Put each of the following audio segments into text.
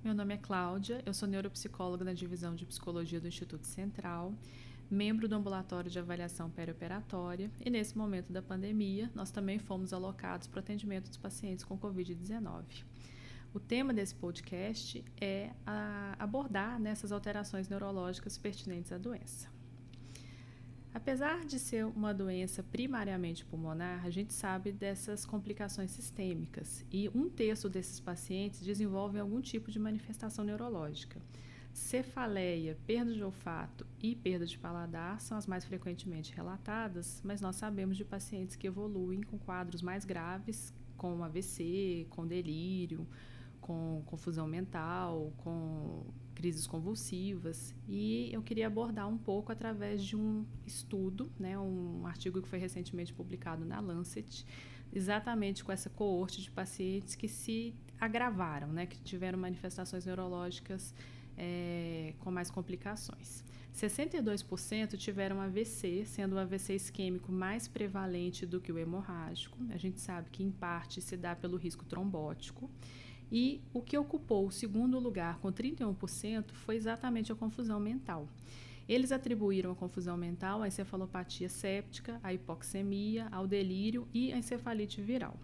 Meu nome é Cláudia, eu sou neuropsicóloga na divisão de psicologia do Instituto Central, membro do ambulatório de avaliação perioperatória e nesse momento da pandemia nós também fomos alocados para o atendimento dos pacientes com Covid-19. O tema desse podcast é abordar essas alterações neurológicas pertinentes à doença. Apesar de ser uma doença primariamente pulmonar, a gente sabe dessas complicações sistêmicas e 1/3 desses pacientes desenvolvem algum tipo de manifestação neurológica. Cefaleia, perda de olfato e perda de paladar são as mais frequentemente relatadas, mas nós sabemos de pacientes que evoluem com quadros mais graves, com AVC, com delírio, com confusão mental, com crises convulsivas, e eu queria abordar um pouco através de um estudo, um artigo que foi recentemente publicado na Lancet, exatamente com essa coorte de pacientes que se agravaram, que tiveram manifestações neurológicas com mais complicações. 62% tiveram AVC, sendo o AVC isquêmico mais prevalente do que o hemorrágico. A gente sabe que, em parte, se dá pelo risco trombótico. E o que ocupou o segundo lugar, com 31%, foi exatamente a confusão mental. Eles atribuíram a confusão mental à encefalopatia séptica, à hipoxemia, ao delírio e à encefalite viral.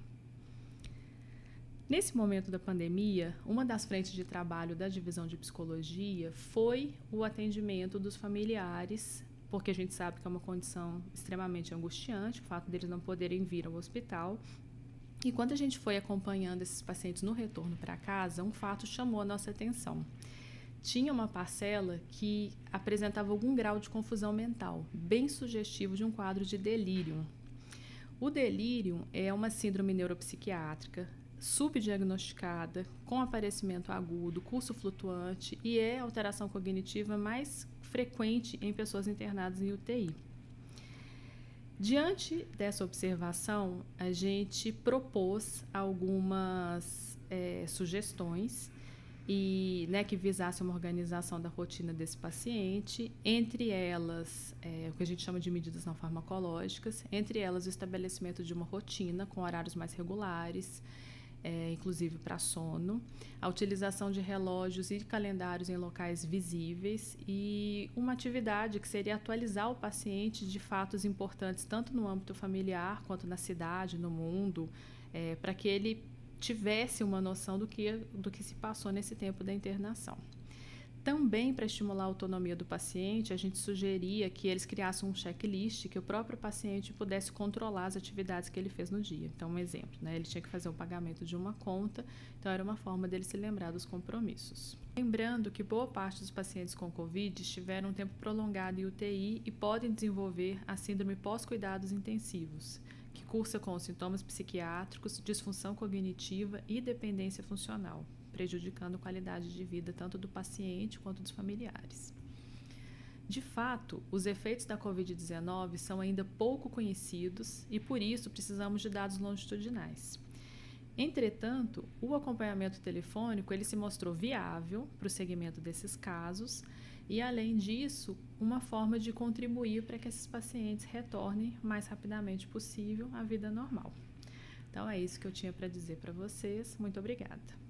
Nesse momento da pandemia, uma das frentes de trabalho da divisão de psicologia foi o atendimento dos familiares, porque a gente sabe que é uma condição extremamente angustiante, o fato deles não poderem vir ao hospital. E quando a gente foi acompanhando esses pacientes no retorno para casa, um fato chamou a nossa atenção. Tinha uma parcela que apresentava algum grau de confusão mental, bem sugestivo de um quadro de delírio. O delírio é uma síndrome neuropsiquiátrica, subdiagnosticada, com aparecimento agudo, curso flutuante e é a alteração cognitiva mais frequente em pessoas internadas em UTI. Diante dessa observação, a gente propôs algumas sugestões que visassem uma organização da rotina desse paciente, entre elas o que a gente chama de medidas não farmacológicas, entre elas o estabelecimento de uma rotina com horários mais regulares, inclusive para sono, a utilização de relógios e calendários em locais visíveis e uma atividade que seria atualizar o paciente de fatos importantes tanto no âmbito familiar quanto na cidade, no mundo, para que ele tivesse uma noção do que se passou nesse tempo da internação. Também, para estimular a autonomia do paciente, a gente sugeria que eles criassem um checklist que o próprio paciente pudesse controlar as atividades que ele fez no dia. Então, um exemplo, ele tinha que fazer o pagamento de uma conta, então era uma forma dele se lembrar dos compromissos. Lembrando que boa parte dos pacientes com Covid estiveram um tempo prolongado em UTI e podem desenvolver a síndrome pós-cuidados intensivos, que cursa com sintomas psiquiátricos, disfunção cognitiva e dependência funcional, prejudicando a qualidade de vida tanto do paciente quanto dos familiares. De fato, os efeitos da Covid-19 são ainda pouco conhecidos e, por isso, precisamos de dados longitudinais. Entretanto, o acompanhamento telefônico ele se mostrou viável para o segmento desses casos e, além disso, uma forma de contribuir para que esses pacientes retornem o mais rapidamente possível à vida normal. Então, é isso que eu tinha para dizer para vocês. Muito obrigada.